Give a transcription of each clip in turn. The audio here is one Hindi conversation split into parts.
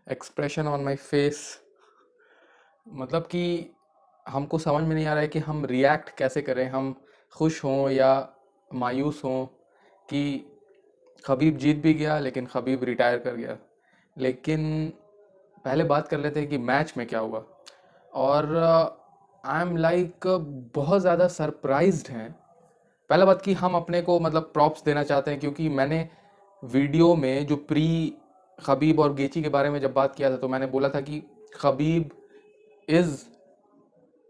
एक्सप्रेशन ऑन माई फेस, मतलब कि हमको समझ में नहीं आ रहा है कि हम रिएक्ट कैसे करें। हम खुश हों या मायूस हों कि खबीब जीत भी गया लेकिन खबीब रिटायर कर गया। लेकिन पहले बात कर लेते हैं कि मैच में क्या हुआ। और आई एम लाइक बहुत ज़्यादा सरप्राइज्ड हैं। पहला बात कि हम अपने को मतलब प्रॉप्स देना चाहते हैं, क्योंकि मैंने वीडियो में जो प्री खबीब और गेची के बारे में जब बात किया था तो मैंने बोला था कि Khabib is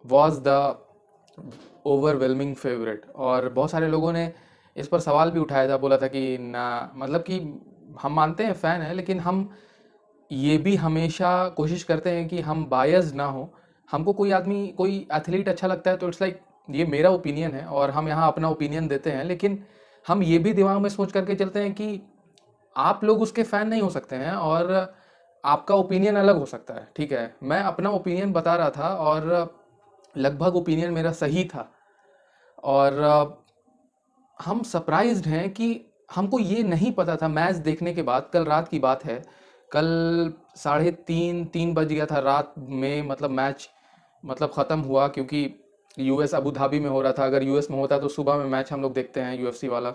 was the overwhelming favourite. और बहुत सारे लोगों ने इस पर सवाल भी उठाया था, बोला था कि ना, मतलब कि हम मानते हैं फ़ैन है, लेकिन हम ये भी हमेशा कोशिश करते हैं कि हम बायस्ड ना हो। हमको कोई आदमी कोई एथलीट अच्छा लगता है तो इट्स लाइक ये मेरा ओपिनियन है और हम यहाँ अपना ओपिनियन देते हैं, लेकिन हम ये भी दिमाग में सोच करके चलते हैं कि आप लोग उसके फ़ैन नहीं हो सकते हैं और आपका ओपिनियन अलग हो सकता है। ठीक है, मैं अपना ओपिनियन बता रहा था और लगभग ओपिनियन मेरा सही था। और हम सरप्राइज्ड हैं कि हमको ये नहीं पता था मैच देखने के बाद। कल रात की बात है, कल 3:30 बज गया था रात में, मतलब मैच मतलब ख़त्म हुआ, क्योंकि यूएस अबू धाबी में हो रहा था। अगर यूएस में होता तो सुबह में मैच हम लोग देखते हैं यूएफसी वाला,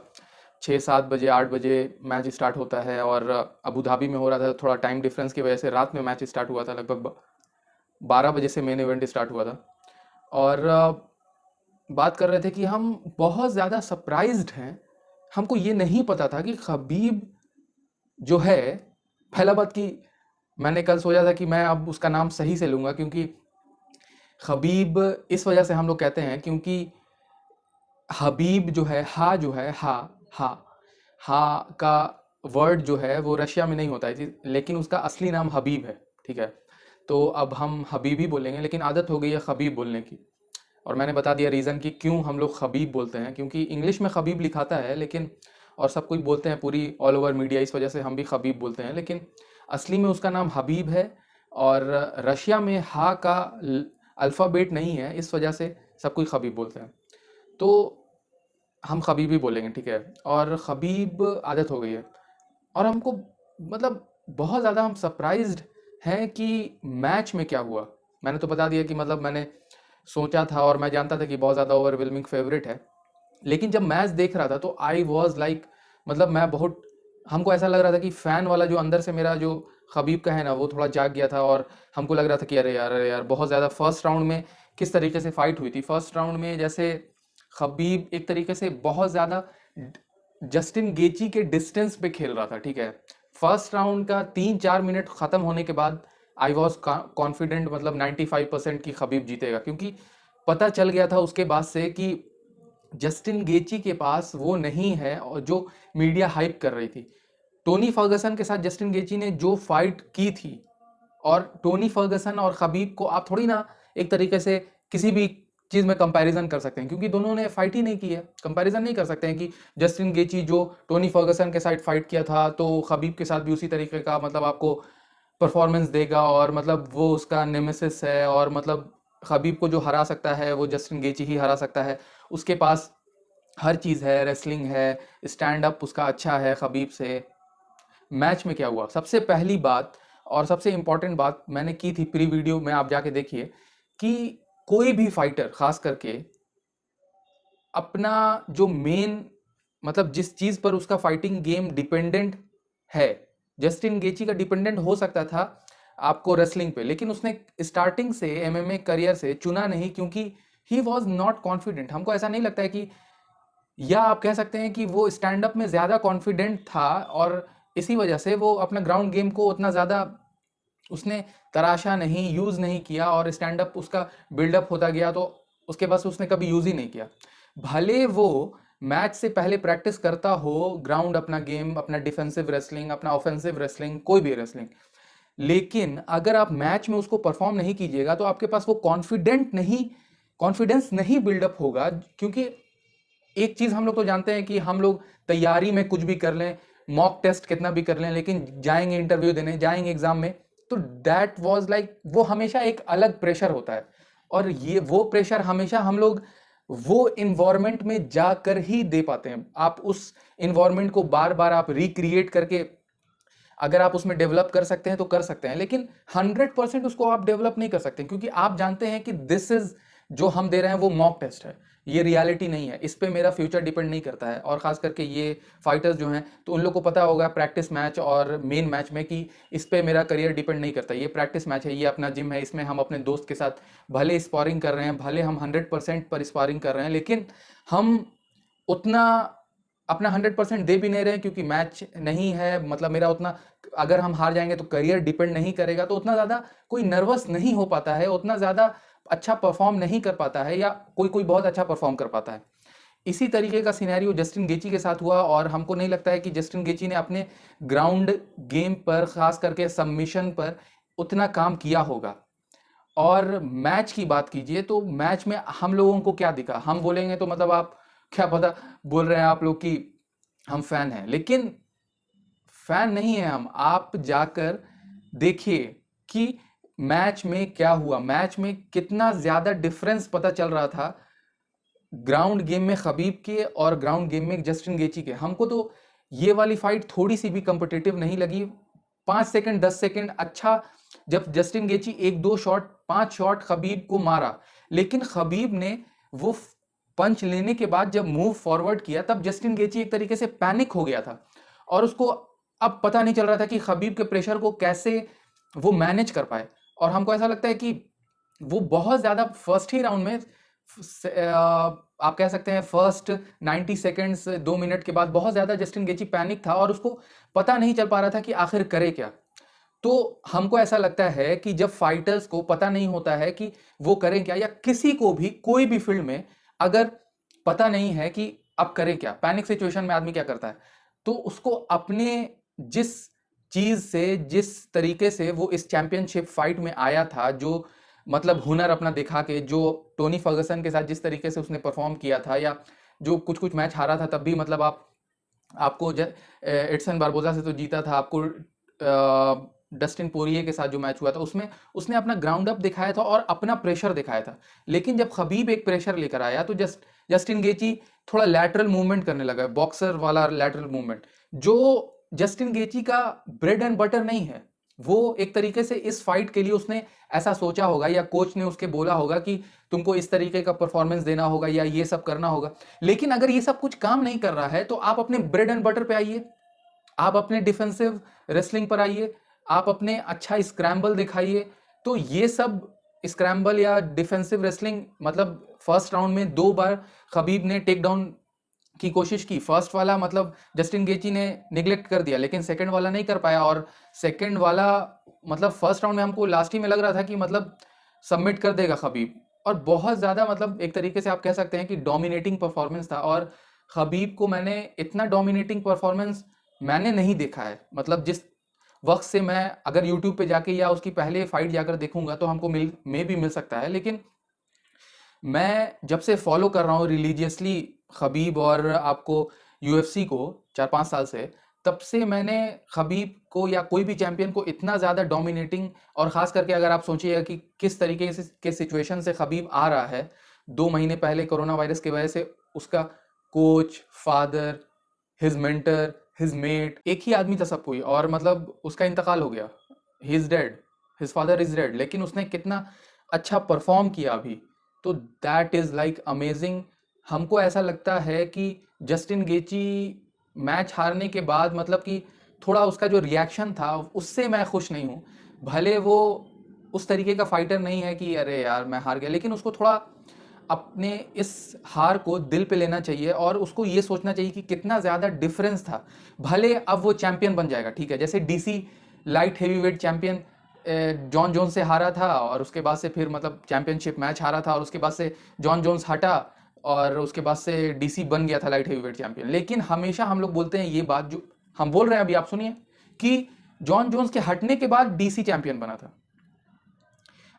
6-7 बजे 8 बजे मैच स्टार्ट होता है। और अबू धाबी में हो रहा था, थोड़ा टाइम डिफरेंस की वजह से रात में मैच स्टार्ट हुआ था, लगभग 12 बजे से मेन इवेंट स्टार्ट हुआ था। और बात कर रहे थे कि हम बहुत ज़्यादा सरप्राइज्ड हैं। हमको ये नहीं पता था कि खबीब जो है, पहला बात कि मैंने कल सोचा था कि मैं अब उसका नाम सही से लूँगा, क्योंकि खबीब इस वजह से हम लोग कहते हैं क्योंकि हबीब जो है, हा जो है, हा हा हा का वर्ड जो है वो रशिया में नहीं होता है लेकिन उसका असली नाम हबीब है। ठीक है, तो अब हम हबीब ही बोलेंगे, लेकिन आदत हो गई है खबीब बोलने की। और मैंने बता दिया रीज़न कि क्यों हम लोग खबीब बोलते हैं, क्योंकि इंग्लिश में खबीब लिखाता है लेकिन, और सब कुछ बोलते हैं पूरी ऑल ओवर मीडिया, इस वजह से हम भी खबीब बोलते हैं, लेकिन असली में उसका नाम हबीब है। और रशिया में हा का अल्फ़ाबेट नहीं है, इस वजह से सब कोई खबीब बोलते हैं। तो हम खबीब ही बोलेंगे, ठीक है। और खबीब आदत हो गई है। और हमको मतलब बहुत ज़्यादा हम सरप्राइज्ड हैं कि मैच में क्या हुआ। मैंने तो बता दिया कि मतलब मैंने सोचा था और मैं जानता था कि बहुत ज़्यादा ओवरवेलमिंग फेवरेट है, लेकिन जब मैच देख रहा था तो आई वॉज लाइक, मतलब मैं बहुत, हमको ऐसा लग रहा था कि फ़ैन वाला जो अंदर से मेरा जो खबीब का है ना वो थोड़ा जाग गया था। और हमको लग रहा था कि अरे यार, अरे यार, बहुत ज़्यादा फर्स्ट राउंड में किस तरीके से फाइट हुई थी। फर्स्ट राउंड में जैसे खबीब एक तरीके से बहुत ज़्यादा जस्टिन गेची के डिस्टेंस पे खेल रहा था। ठीक है, फर्स्ट राउंड का 3-4 मिनट ख़त्म होने के बाद आई वॉज कॉन्फिडेंट, मतलब 95% की खबीब जीतेगा, क्योंकि पता चल गया था उसके बाद से कि जस्टिन गेची के पास वो नहीं है और जो मीडिया हाइप कर रही थी। टोनी फर्गसन के साथ जस्टिन गेची ने जो फाइट की थी, और टोनी फर्गसन और खबीब को आप थोड़ी ना एक तरीके से किसी भी चीज़ में कंपैरिजन कर सकते हैं, क्योंकि दोनों ने फाइट ही नहीं की है। कंपैरिजन नहीं कर सकते हैं कि जस्टिन गेची जो टोनी फर्गसन के साथ फाइट किया था तो खबीब के साथ भी उसी तरीके का मतलब आपको परफॉर्मेंस देगा, और मतलब वो उसका नेमेसिस है, और मतलब खबीब को जो हरा सकता है वो जस्टिन गेची ही हरा सकता है। उसके पास हर चीज़ है, रेसलिंग है, स्टैंड अप उसका अच्छा है खबीब से। मैच में क्या हुआ, सबसे पहली बात और सबसे इंपॉर्टेंट बात मैंने की थी प्री वीडियो में, आप जाके देखिए कि कोई भी फाइटर खास करके अपना जो मेन, मतलब जिस चीज पर उसका फाइटिंग गेम डिपेंडेंट है, जस्टिन गेची का डिपेंडेंट हो सकता था आपको रेसलिंग पे, लेकिन उसने स्टार्टिंग से एमएमए करियर से चुना नहीं, क्योंकि ही वॉज नॉट कॉन्फिडेंट। हमको ऐसा नहीं लगता है कि, या आप कह सकते हैं कि वो स्टैंड अप में ज़्यादा कॉन्फिडेंट था और इसी वजह से वो अपना ग्राउंड गेम को उतना ज़्यादा उसने तराशा नहीं, यूज़ नहीं किया, और स्टैंड अप उसका बिल्डअप होता गया तो उसके पास उसने कभी यूज़ ही नहीं किया। भले वो मैच से पहले प्रैक्टिस करता हो ग्राउंड अपना गेम, अपना डिफेंसिव रेसलिंग, अपना ऑफेंसिव रेसलिंग, कोई भी रेसलिंग, लेकिन अगर आप मैच में उसको परफॉर्म नहीं कीजिएगा तो आपके पास वो कॉन्फिडेंस नहीं बिल्डअप होगा। क्योंकि एक चीज हम लोग तो जानते हैं कि हम लोग तैयारी में कुछ भी कर लें, मॉक टेस्ट कितना भी कर लें, लेकिन जाएंगे इंटरव्यू देने, जाएंगे एग्जाम में, तो दैट वाज लाइक, वो हमेशा एक अलग प्रेशर होता है। और ये वो प्रेशर हमेशा हम लोग वो इन्वायरमेंट में जाकर ही दे पाते हैं। आप उस इन्वायरमेंट को बार बार आप रिक्रिएट करके अगर आप उसमें डेवलप कर सकते हैं तो कर सकते हैं, लेकिन 100% उसको आप डेवलप नहीं कर सकते, क्योंकि आप जानते हैं कि दिस इज जो हम दे रहे हैं वो मॉक टेस्ट है, ये रियलिटी नहीं है, इस पे मेरा फ्यूचर डिपेंड नहीं करता है। और खास करके ये फाइटर्स जो हैं तो उन लोग को पता होगा प्रैक्टिस मैच और मेन मैच में कि इस पे मेरा करियर डिपेंड नहीं करता, ये प्रैक्टिस मैच है, ये अपना जिम है, इसमें हम अपने दोस्त के साथ भले स्पारिंग कर रहे हैं, भले हम 100% पर स्पारिंग कर रहे हैं, लेकिन हम उतना अपना 100% दे भी नहीं रहे हैं, क्योंकि मैच नहीं है, मतलब मेरा उतना, अगर हम हार जाएंगे तो करियर डिपेंड नहीं करेगा, तो उतना ज़्यादा कोई नर्वस नहीं हो पाता है, उतना ज़्यादा अच्छा परफॉर्म नहीं कर पाता है, या कोई कोई बहुत अच्छा परफॉर्म कर पाता है। इसी तरीके का सिनेरियो जस्टिन गेची के साथ हुआ, और हमको नहीं लगता है कि जस्टिन गेची ने अपने ग्राउंड गेम पर, खास करके सबमिशन पर उतना काम किया होगा। और मैच की बात कीजिए तो मैच में हम लोगों को क्या दिखा, हम बोलेंगे तो मतलब आप क्या पता बोल रहे हैं आप लोग कि हम फैन हैं, लेकिन फैन नहीं है हम। आप जाकर देखिए कि मैच में क्या हुआ, मैच में कितना ज्यादा डिफरेंस पता चल रहा था ग्राउंड गेम में खबीब के और ग्राउंड गेम में जस्टिन गेची के। हमको तो ये वाली फाइट थोड़ी सी भी कंपिटिटिव नहीं लगी। 5 सेकंड 10 सेकंड अच्छा, जब जस्टिन गेची एक दो शॉट 5 शॉट खबीब को मारा, लेकिन खबीब ने वो पंच लेने के बाद जब मूव फॉरवर्ड किया तब जस्टिन गेची एक तरीके से पैनिक हो गया था, और उसको अब पता नहीं चल रहा था कि खबीब के प्रेशर को कैसे वो मैनेज कर पाए। और हमको ऐसा लगता है कि वो बहुत ज्यादा फर्स्ट ही राउंड में आप कह सकते हैं फर्स्ट 90 सेकेंड्स 2 मिनट के बाद बहुत ज्यादा जस्टिन गेची पैनिक था, और उसको पता नहीं चल पा रहा था कि आखिर करे क्या। तो हमको ऐसा लगता है कि जब फाइटर्स को पता नहीं होता है कि वो करें क्या, या किसी को भी कोई भी फील्ड में अगर पता नहीं है कि अब करें क्या, पैनिक सिचुएशन में आदमी क्या करता है, तो उसको अपने जिस चीज से, जिस तरीके से वो इस चैंपियनशिप फाइट में आया था, जो मतलब हुनर अपना दिखा के, जो टोनी फर्गसन के साथ जिस तरीके से उसने परफॉर्म किया था, या जो कुछ कुछ मैच हारा था तब भी मतलब आपको एडसन बारबोजा से तो जीता था, आपको डस्टिन पोरिये के साथ जो मैच हुआ था उसमें उसने अपना ग्राउंड अप दिखाया था और अपना प्रेशर दिखाया था। लेकिन जब खबीब एक प्रेशर लेकर आया तो जस्टिन गेची थोड़ा लैटरल मूवमेंट करने लगा, बॉक्सर वाला लैटरल मूवमेंट, जो जस्टिन गेची का ब्रेड एंड बटर नहीं है। वो एक तरीके से इस फाइट के लिए उसने ऐसा सोचा होगा, या कोच ने उसके बोला होगा कि तुमको इस तरीके का परफॉर्मेंस देना होगा या ये सब करना होगा। लेकिन अगर ये सब कुछ काम नहीं कर रहा है तो आप अपने ब्रेड एंड बटर पे आइए, आप अपने डिफेंसिव रेसलिंग पर आइए, आप अपने अच्छा स्क्रैम्बल दिखाइए। तो ये सब स्क्रैम्बल या डिफेंसिव रेसलिंग, मतलब फर्स्ट राउंड में 2 बार खबीब ने टेक डाउन की कोशिश की, फर्स्ट वाला मतलब जस्टिन गेची ने निगलेक्ट कर दिया, लेकिन सेकंड वाला नहीं कर पाया, और सेकंड वाला मतलब फर्स्ट राउंड में हमको लास्ट ही में लग रहा था कि मतलब सबमिट कर देगा खबीब। और बहुत ज़्यादा मतलब एक तरीके से आप कह सकते हैं कि डोमिनेटिंग परफॉर्मेंस था, और खबीब को मैंने इतना डोमिनेटिंग परफॉर्मेंस मैंने नहीं देखा है। मतलब जिस वक्त से मैं अगर यूट्यूब पे जाके या उसकी पहले फाइट जाकर देखूंगा तो हमको में भी मिल सकता है, लेकिन मैं जब से फॉलो कर रहा हूँ रिलीजियसली खबीब और आपको यूएफसी को 4-5 साल से, तब से मैंने खबीब को या कोई भी चैंपियन को इतना ज़्यादा डोमिनेटिंग, और ख़ास करके अगर आप सोचिएगा कि किस तरीके से के सिचुएशन से खबीब आ रहा है। 2 महीने पहले कोरोना वायरस की वजह से उसका coach, father, his mentor, his met, एक ही आदमी था सब कोई, और मतलब उसका इंतकाल हो गया, he is dead, his father is dead, लेकिन उसने कितना अच्छा परफॉर्म किया अभी। तो दैट इज़ लाइक अमेजिंग। हमको ऐसा लगता है कि जस्टिन गेची मैच हारने के बाद मतलब कि थोड़ा उसका जो रिएक्शन था उससे मैं खुश नहीं हूँ। भले वो उस तरीके का फाइटर नहीं है कि अरे यार मैं हार गया, लेकिन उसको थोड़ा अपने इस हार को दिल पे लेना चाहिए, और उसको ये सोचना चाहिए कि कितना ज़्यादा डिफरेंस था। भले अब वो चैंपियन बन जाएगा, ठीक है, जैसे DC light heavyweight champion Jon Jones से हारा था, और उसके बाद से फिर मतलब चैंपियनशिप मैच हारा था, और उसके बाद से जॉन जोन्स हटा, और उसके बाद से डीसी बन गया था लाइट हेवीवेट चैंपियन। लेकिन हमेशा हम लोग बोलते हैं ये बात जो हम बोल रहे हैं अभी आप सुनिए, कि जॉन जोन्स के हटने के बाद डीसी चैंपियन बना था।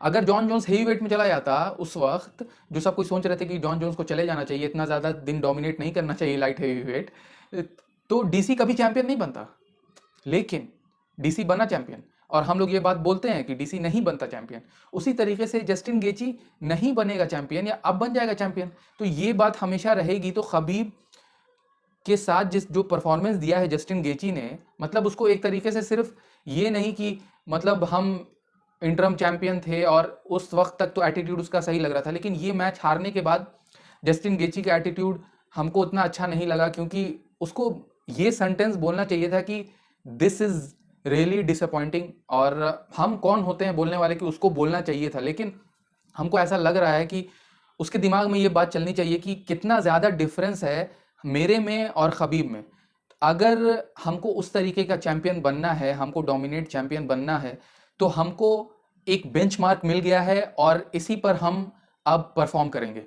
अगर जॉन जोन्स हेवी वेट में चला जाता उस वक्त, जो सब कुछ सोच रहे थे कि जॉन जोन्स को चले जाना चाहिए, इतना ज़्यादा दिन डोमिनेट नहीं करना चाहिए लाइट हेवी वेट, तो डीसी कभी चैंपियन नहीं बनता। लेकिन डीसी बना चैंपियन, और हम लोग ये बात बोलते हैं कि डीसी नहीं बनता चैंपियन। उसी तरीके से जस्टिन गेची नहीं बनेगा चैंपियन, या अब बन जाएगा चैंपियन, तो ये बात हमेशा रहेगी। तो खबीब के साथ जिस जो परफॉर्मेंस दिया है जस्टिन गेची ने, मतलब उसको एक तरीके से सिर्फ ये नहीं कि मतलब हम इंटरम चैंपियन थे और उस वक्त तक तो एटीट्यूड उसका सही लग रहा था, लेकिन ये मैच हारने के बाद जस्टिन गेची का एटीट्यूड हमको उतना अच्छा नहीं लगा, क्योंकि उसको ये सेंटेंस बोलना चाहिए था कि दिस इज रियली डिसअपॉइंटिंग। और हम कौन होते हैं बोलने वाले कि उसको बोलना चाहिए था, लेकिन हमको ऐसा लग रहा है कि उसके दिमाग में ये बात चलनी चाहिए कि कितना ज़्यादा डिफरेंस है मेरे में और खबीब में। अगर हमको उस तरीके का चैंपियन बनना है, हमको डोमिनेट चैंपियन बनना है, तो हमको एक बेंचमार्क मिल गया है और इसी पर हम अब परफॉर्म करेंगे।